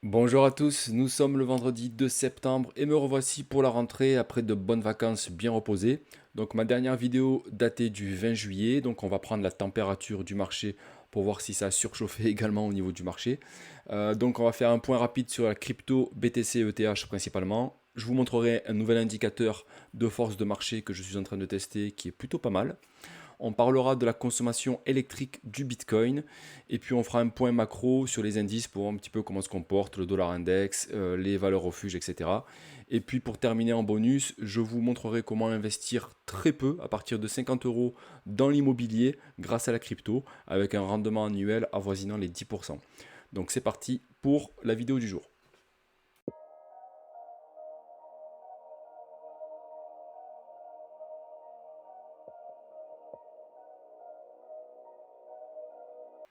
Bonjour à tous, nous sommes le vendredi 2 septembre et me revoici pour la rentrée après de bonnes vacances bien reposées. Donc ma dernière vidéo datée du 20 juillet, donc on va prendre la température du marché pour voir si ça a surchauffé également au niveau du marché. Donc on va faire un point rapide sur la crypto BTC ETH principalement. Je vous montrerai un nouvel indicateur de force de marché que je suis en train de tester qui est plutôt pas mal. On parlera de la consommation électrique du Bitcoin et puis on fera un point macro sur les indices pour voir un petit peu comment se comporte le dollar index, les valeurs refuges, etc. Et puis pour terminer en bonus, je vous montrerai comment investir très peu, à partir de 50 euros, dans l'immobilier grâce à la crypto, avec un rendement annuel avoisinant les 10%. Donc c'est parti pour la vidéo du jour.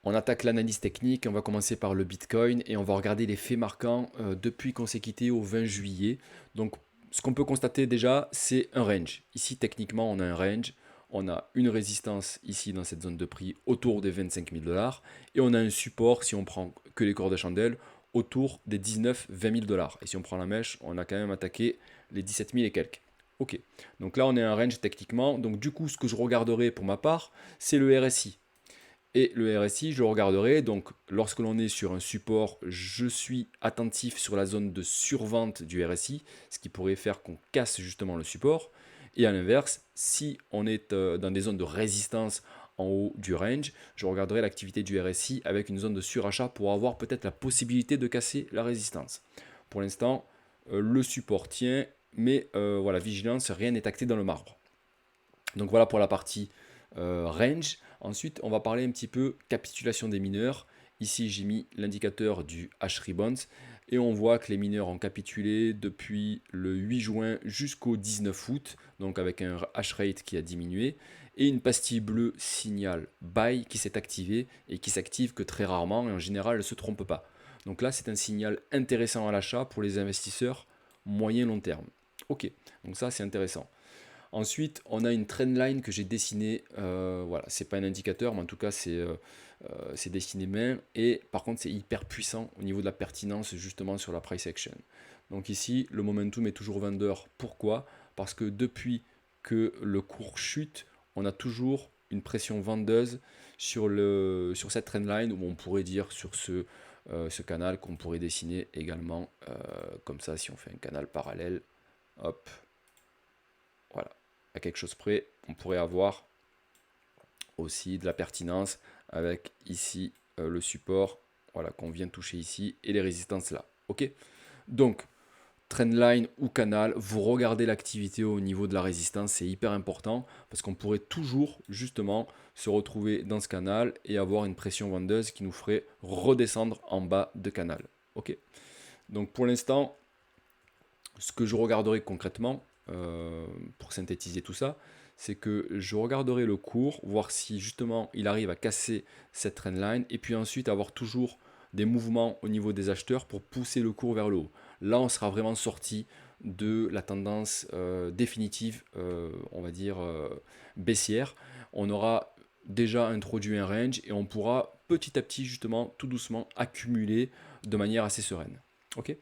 On attaque l'analyse technique, on va commencer par le Bitcoin et on va regarder les faits marquants depuis qu'on s'est quitté au 20 juillet. Donc ce qu'on peut constater déjà, c'est un range. Ici techniquement on a un range, on a une résistance ici dans cette zone de prix autour des 25 000 dollars et on a un support si on prend que les cordes de chandelle autour des 19-20 000 dollars. Et si on prend la mèche, on a quand même attaqué les 17 000 et quelques. Ok, donc là on est un range techniquement, donc du coup ce que je regarderai pour ma part, c'est le RSI. Et le RSI, je le regarderai. Donc, lorsque l'on est sur un support, je suis attentif sur la zone de survente du RSI, ce qui pourrait faire qu'on casse justement le support. Et à l'inverse, si on est dans des zones de résistance en haut du range, je regarderai l'activité du RSI avec une zone de surachat pour avoir peut-être la possibilité de casser la résistance. Pour l'instant, le support tient, mais voilà, vigilance, rien n'est acté dans le marbre. Donc voilà pour la partie range. Ensuite, on va parler un petit peu capitulation des mineurs. Ici, j'ai mis l'indicateur du H-Ribbons et on voit que les mineurs ont capitulé depuis le 8 juin jusqu'au 19 août, donc avec un H-Rate qui a diminué et une pastille bleue signal buy qui s'est activée et qui s'active que très rarement et en général elle ne se trompe pas. Donc là, c'est un signal intéressant à l'achat pour les investisseurs moyen long terme. Ok, donc ça c'est intéressant. Ensuite, on a une trendline que j'ai dessinée. Voilà, c'est pas un indicateur, mais en tout cas, c'est dessiné main. Et par contre, c'est hyper puissant au niveau de la pertinence, justement, sur la price action. Donc ici, le momentum est toujours vendeur. Pourquoi? Parce que depuis que le cours chute, on a toujours une pression vendeuse sur cette trendline, ou on pourrait dire sur ce canal qu'on pourrait dessiner également comme ça, si on fait un canal parallèle. Hop, voilà, à quelque chose près, on pourrait avoir aussi de la pertinence avec ici le support, voilà, qu'on vient de toucher ici et les résistances là. Ok, donc trendline ou canal, vous regardez l'activité au niveau de la résistance, c'est hyper important parce qu'on pourrait toujours justement se retrouver dans ce canal et avoir une pression vendeuse qui nous ferait redescendre en bas de canal. Ok, donc pour l'instant, ce que je regarderai concrètement, pour synthétiser tout ça, c'est que je regarderai le cours, voir si justement il arrive à casser cette trendline, et puis ensuite avoir toujours des mouvements au niveau des acheteurs pour pousser le cours vers le haut. Là, on sera vraiment sorti de la tendance définitive, on va dire baissière. On aura déjà introduit un range et on pourra petit à petit, justement, tout doucement, accumuler de manière assez sereine. Ok,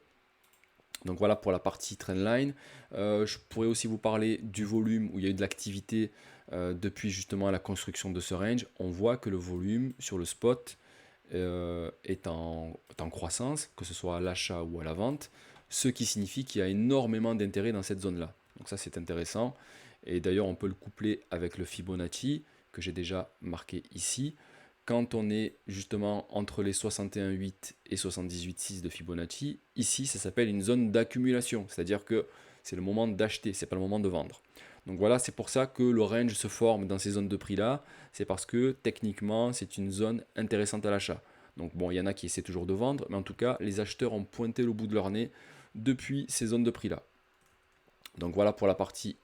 donc voilà pour la partie trendline. Je pourrais aussi vous parler du volume où il y a eu de l'activité depuis justement la construction de ce range. On voit que le volume sur le spot est en croissance, que ce soit à l'achat ou à la vente, ce qui signifie qu'il y a énormément d'intérêt dans cette zone-là. Donc ça c'est intéressant. Et d'ailleurs on peut le coupler avec le Fibonacci que j'ai déjà marqué ici. Quand on est justement entre les 61,8 et 78,6 de Fibonacci, ici ça s'appelle une zone d'accumulation, c'est-à-dire que c'est le moment d'acheter, c'est pas le moment de vendre. Donc voilà, c'est pour ça que le range se forme dans ces zones de prix là, c'est parce que techniquement c'est une zone intéressante à l'achat. Donc bon, il y en a qui essaient toujours de vendre, mais en tout cas les acheteurs ont pointé le bout de leur nez depuis ces zones de prix là. Donc voilà pour la partie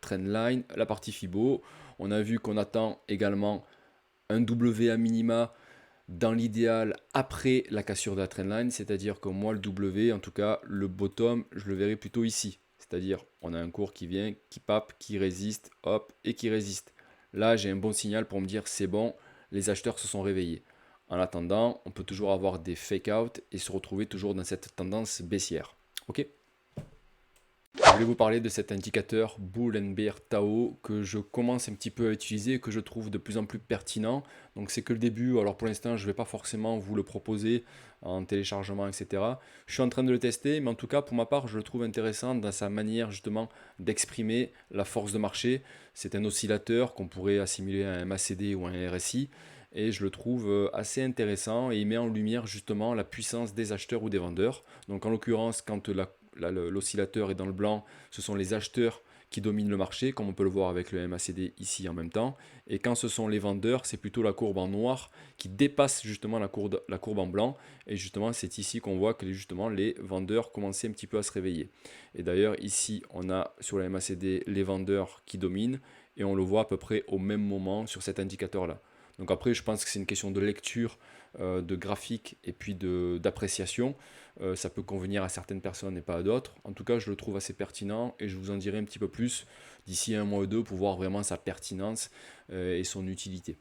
trendline, la partie Fibo. On a vu qu'on attend également un WA minima dans l'idéal après la cassure de la trendline, c'est-à-dire que moi le W, en tout cas le bottom, je le verrai plutôt ici. C'est-à-dire on a un cours qui vient, qui pape, qui résiste, hop, et qui résiste. Là j'ai un bon signal pour me dire c'est bon, les acheteurs se sont réveillés. En attendant, on peut toujours avoir des fake-out et se retrouver toujours dans cette tendance baissière. Ok. Je voulais vous parler de cet indicateur Bull and Bear Tao que je commence un petit peu à utiliser et que je trouve de plus en plus pertinent. Donc c'est que le début, alors pour l'instant je ne vais pas forcément vous le proposer en téléchargement, etc. Je suis en train de le tester, mais en tout cas pour ma part je le trouve intéressant dans sa manière justement d'exprimer la force de marché. C'est un oscillateur qu'on pourrait assimiler à un MACD ou à un RSI. Et je le trouve assez intéressant et il met en lumière justement la puissance des acheteurs ou des vendeurs. Donc en l'occurrence, quand l'oscillateur est dans le blanc, ce sont les acheteurs qui dominent le marché, comme on peut le voir avec le MACD ici en même temps. Et quand ce sont les vendeurs, c'est plutôt la courbe en noir qui dépasse justement la courbe en blanc. Et justement, c'est ici qu'on voit que justement les vendeurs commençaient un petit peu à se réveiller. Et d'ailleurs, ici, on a sur le MACD les vendeurs qui dominent et on le voit à peu près au même moment sur cet indicateur-là. Donc après, je pense que c'est une question de lecture, de graphique et puis d'appréciation. Ça peut convenir à certaines personnes et pas à d'autres. En tout cas, je le trouve assez pertinent et je vous en dirai un petit peu plus d'ici un mois ou deux pour voir vraiment sa pertinence et son utilité.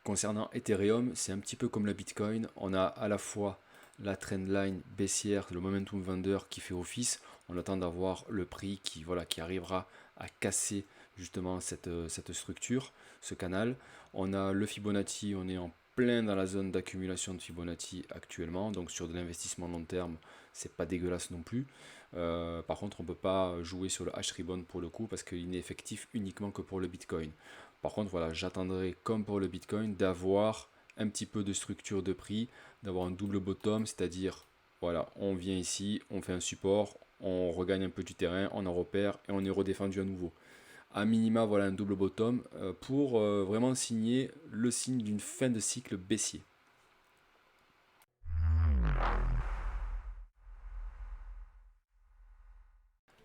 Concernant Ethereum, c'est un petit peu comme la Bitcoin. On a à la fois la trendline baissière, le momentum vendeur qui fait office. On attend d'avoir le prix qui arrivera à casser justement cette structure, ce canal. On a le Fibonacci, on est en plein dans la zone d'accumulation de Fibonacci actuellement. Donc sur de l'investissement long terme, c'est pas dégueulasse non plus. Par contre, on ne peut pas jouer sur le H-Ribbon pour le coup parce qu'il n'est effectif uniquement que pour le Bitcoin. Par contre, voilà, j'attendrai comme pour le Bitcoin d'avoir un petit peu de structure de prix, d'avoir un double bottom, c'est-à-dire, voilà, on vient ici, on fait un support, on regagne un peu du terrain, on en repère et on est redéfendu à nouveau. À minima, voilà un double bottom pour vraiment signer le signe d'une fin de cycle baissier.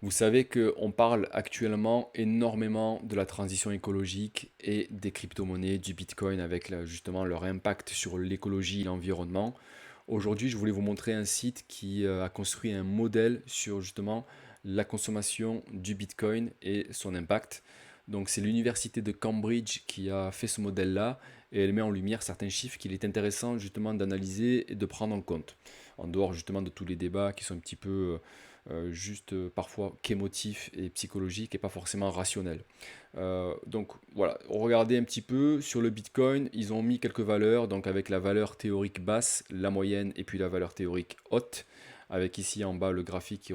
Vous savez qu'on parle actuellement énormément de la transition écologique et des crypto-monnaies, du Bitcoin avec justement leur impact sur l'écologie et l'environnement. Aujourd'hui, je voulais vous montrer un site qui a construit un modèle sur justement la consommation du Bitcoin et son impact. Donc c'est l'université de Cambridge qui a fait ce modèle-là et elle met en lumière certains chiffres qu'il est intéressant justement d'analyser et de prendre en compte. En dehors justement de tous les débats qui sont un petit peu juste parfois qu'émotif et psychologique et pas forcément rationnel. Donc voilà, regardez un petit peu sur le Bitcoin, ils ont mis quelques valeurs, donc avec la valeur théorique basse, la moyenne et puis la valeur théorique haute, avec ici en bas le graphique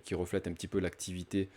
qui reflète un petit peu l'activité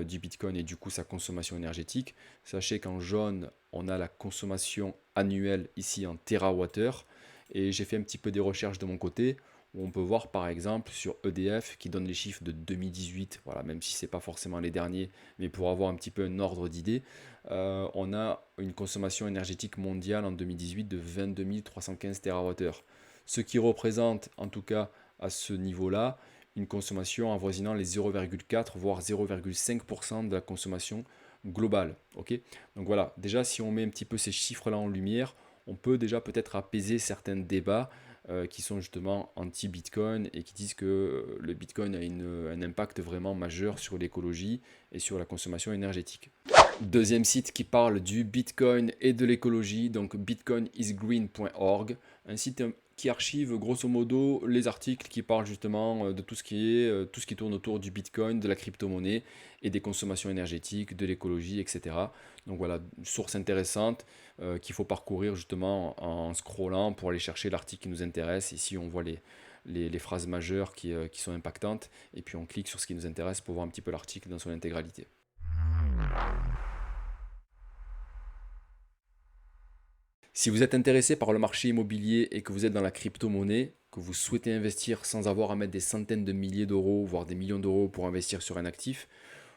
du Bitcoin et du coup sa consommation énergétique. Sachez qu'en jaune, on a la consommation annuelle ici en térawattheure et j'ai fait un petit peu des recherches de mon côté où on peut voir par exemple sur EDF qui donne les chiffres de 2018, voilà, même si ce n'est pas forcément les derniers, mais pour avoir un petit peu un ordre d'idée, on a une consommation énergétique mondiale en 2018 de 22 315 TWh, ce qui représente en tout cas à ce niveau-là une consommation avoisinant les 0,4 voire 0,5% de la consommation globale. Ok, donc voilà, déjà si on met un petit peu ces chiffres-là en lumière, on peut déjà peut-être apaiser certains débats qui sont justement anti-Bitcoin et qui disent que le Bitcoin a un impact vraiment majeur sur l'écologie et sur la consommation énergétique. Deuxième site qui parle du Bitcoin et de l'écologie, donc bitcoinisgreen.org, un site qui archive grosso modo les articles qui parlent justement de tout ce qui tourne autour du Bitcoin, de la crypto-monnaie et des consommations énergétiques, de l'écologie, etc. Donc voilà, une source intéressante qu'il faut parcourir justement en scrollant pour aller chercher l'article qui nous intéresse. Ici, on voit les phrases majeures qui sont impactantes et puis on clique sur ce qui nous intéresse pour voir un petit peu l'article dans son intégralité. Si vous êtes intéressé par le marché immobilier et que vous êtes dans la crypto-monnaie, que vous souhaitez investir sans avoir à mettre des centaines de milliers d'euros, voire des millions d'euros pour investir sur un actif,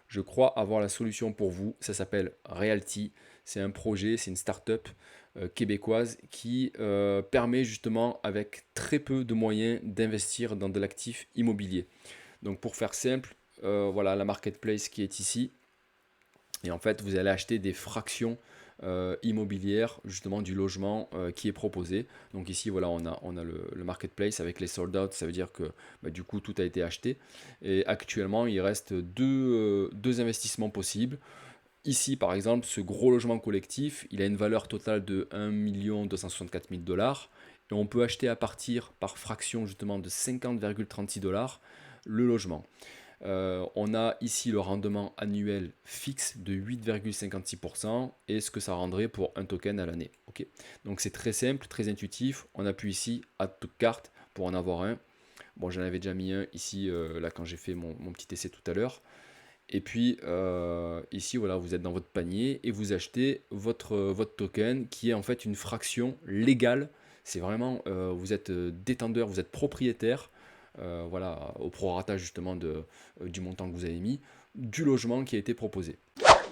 je crois avoir la solution pour vous. Ça s'appelle Realty. C'est un projet, c'est une start-up québécoise qui permet justement avec très peu de moyens d'investir dans de l'actif immobilier. Donc pour faire simple, voilà la marketplace qui est ici. Et en fait, vous allez acheter des fractions immobilières justement du logement qui est proposé. Donc ici, voilà, on a le marketplace avec les sold out. Ça veut dire que du coup, tout a été acheté. Et actuellement, il reste deux investissements possibles. Ici, par exemple, ce gros logement collectif, il a une valeur totale de 1 264 000 $. Et on peut acheter à partir par fraction justement de 50,36 $ le logement. On a ici le rendement annuel fixe de 8,56% et ce que ça rendrait pour un token à l'année. Ok. Donc c'est très simple, très intuitif. On appuie ici Add to Cart pour en avoir un. Bon, j'en avais déjà mis un ici, là quand j'ai fait mon petit essai tout à l'heure. Et puis ici, voilà, vous êtes dans votre panier et vous achetez votre token qui est en fait une fraction légale. C'est vraiment, vous êtes détenteur, vous êtes propriétaire, voilà, au prorata justement du montant que vous avez mis, du logement qui a été proposé.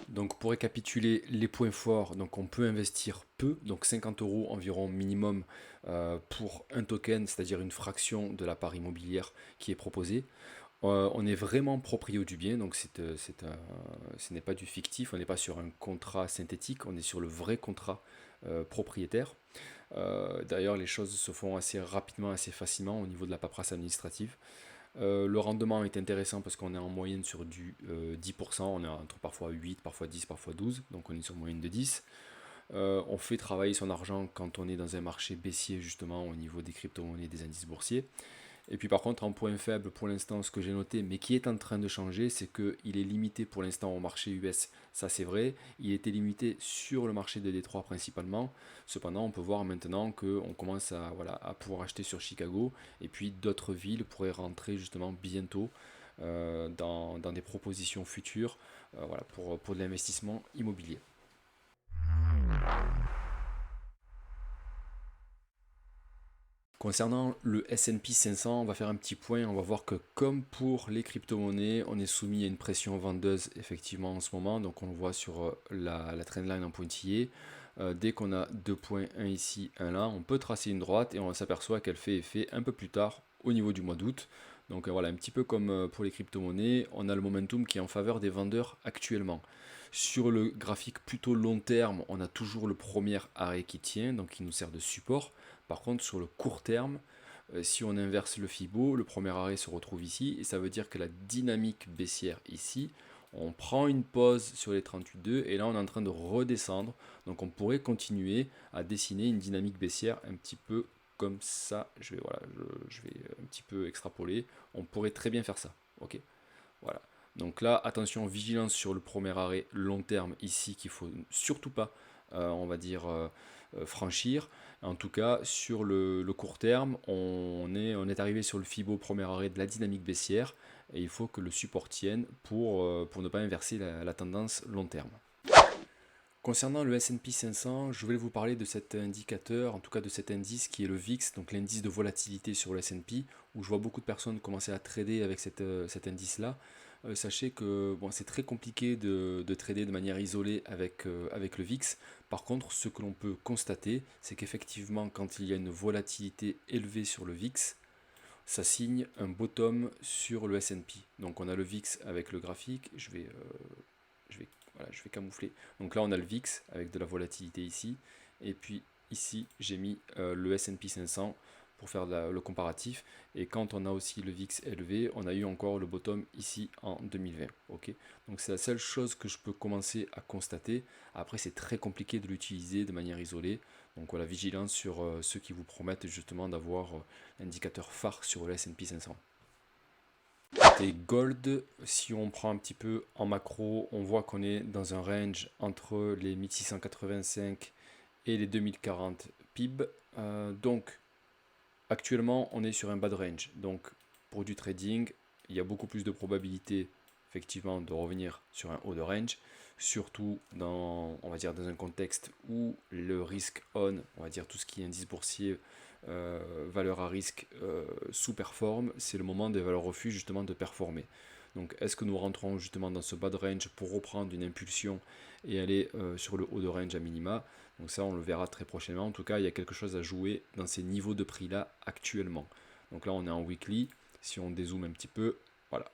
Donc pour récapituler les points forts, donc on peut investir peu, donc 50 € environ minimum pour un token, c'est-à-dire une fraction de la part immobilière qui est proposée. On est vraiment proprio du bien, donc ce n'est pas du fictif, on n'est pas sur un contrat synthétique, on est sur le vrai contrat propriétaire. D'ailleurs, les choses se font assez rapidement, assez facilement au niveau de la paperasse administrative. Le rendement est intéressant parce qu'on est en moyenne sur du 10%, on est entre parfois 8, parfois 10, parfois 12, donc on est sur une moyenne de 10. On fait travailler son argent quand on est dans un marché baissier justement au niveau des crypto-monnaies, des indices boursiers. Et puis par contre, en point faible pour l'instant, ce que j'ai noté, mais qui est en train de changer, c'est qu'il est limité pour l'instant au marché US, ça c'est vrai. Il était limité sur le marché de Détroit principalement. Cependant, on peut voir maintenant qu'on commence à, voilà, à pouvoir acheter sur Chicago, et puis d'autres villes pourraient rentrer justement bientôt dans des propositions futures voilà, pour de l'investissement immobilier. Concernant le S&P 500, on va faire un petit point, on va voir que comme pour les crypto-monnaies, on est soumis à une pression vendeuse effectivement en ce moment, donc on le voit sur la trendline en pointillé. Dès qu'on a 2.1 ici, 1 là, on peut tracer une droite et on s'aperçoit qu'elle fait effet un peu plus tard au niveau du mois d'août. Donc voilà, un petit peu comme pour les crypto-monnaies, on a le momentum qui est en faveur des vendeurs actuellement. Sur le graphique plutôt long terme, on a toujours le premier arrêt qui tient, donc qui nous sert de support. Par contre, sur le court terme, si on inverse le Fibo, le premier arrêt se retrouve ici, et ça veut dire que la dynamique baissière ici, on prend une pause sur les 38,2, et là on est en train de redescendre, donc on pourrait continuer à dessiner une dynamique baissière un petit peu comme ça. Je vais un petit peu extrapoler, on pourrait très bien faire ça, ok, voilà. Donc là, attention, vigilance sur le premier arrêt long terme ici qu'il faut surtout pas, on va dire, franchir. En tout cas, sur le court terme, on est arrivé sur le Fibo premier arrêt de la dynamique baissière et il faut que le support tienne pour ne pas inverser la tendance long terme. Concernant le S&P 500, je voulais vous parler de cet indicateur, en tout cas de cet indice qui est le VIX, donc l'indice de volatilité sur le S&P, où je vois beaucoup de personnes commencer à trader avec cet indice-là. Sachez que bon, c'est très compliqué de trader de manière isolée avec le VIX. Par contre, ce que l'on peut constater, c'est qu'effectivement, quand il y a une volatilité élevée sur le VIX, ça signe un bottom sur le S&P. Donc on a le VIX avec le graphique, voilà, je vais camoufler. Donc là, on a le VIX avec de la volatilité ici. Et puis ici, j'ai mis le S&P 500 pour faire le comparatif. Et quand on a aussi le VIX élevé, on a eu encore le bottom ici en 2020. Okay, donc c'est la seule chose que je peux commencer à constater. Après, c'est très compliqué de l'utiliser de manière isolée. Donc voilà, vigilance sur ceux qui vous promettent justement d'avoir l'indicateur phare sur le S&P 500. Côté gold, si on prend un petit peu en macro, on voit qu'on est dans un range entre les 1685 et les 2040 PIB. Donc actuellement on est sur un bad range. Donc pour du trading, il y a beaucoup plus de probabilité effectivement de revenir sur un haut de range, surtout dans, on va dire, dans un contexte où le risque on va dire tout ce qui est indice boursier, valeur à risque sous-performe, c'est le moment des valeurs refuges justement de performer. Donc est-ce que nous rentrons justement dans ce bad range pour reprendre une impulsion et aller sur le haut de range à minima? Donc ça on le verra très prochainement. En tout cas il y a quelque chose à jouer dans ces niveaux de prix là actuellement. Donc là on est en weekly, si on dézoome un petit peu, voilà.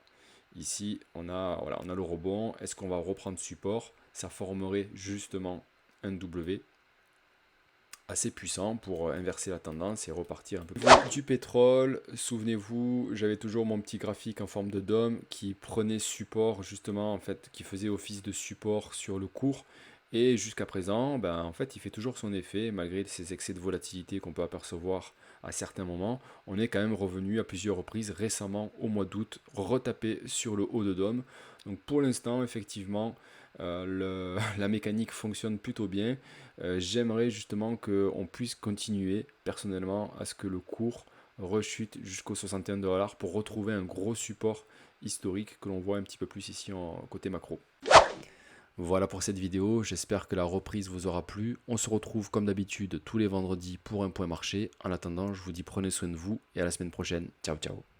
Ici on a, voilà, on a le rebond, est-ce qu'on va reprendre support? Ça formerait justement un W assez puissant pour inverser la tendance et repartir un peu plus. Du pétrole, souvenez-vous, j'avais toujours mon petit graphique en forme de dôme qui prenait support justement, en fait, qui faisait office de support sur le cours Et jusqu'à présent, ben, en fait, il fait toujours son effet, malgré ces excès de volatilité qu'on peut apercevoir à certains moments. On est quand même revenu à plusieurs reprises récemment au mois d'août, retapé sur le haut de dôme. Donc pour l'instant, effectivement, la mécanique fonctionne plutôt bien. J'aimerais justement qu'on puisse continuer personnellement à ce que le cours rechute jusqu'aux 61 $ pour retrouver un gros support historique que l'on voit un petit peu plus ici en côté macro. Voilà pour cette vidéo, j'espère que la reprise vous aura plu. On se retrouve comme d'habitude tous les vendredis pour un point marché. En attendant, je vous dis prenez soin de vous et à la semaine prochaine. Ciao ciao.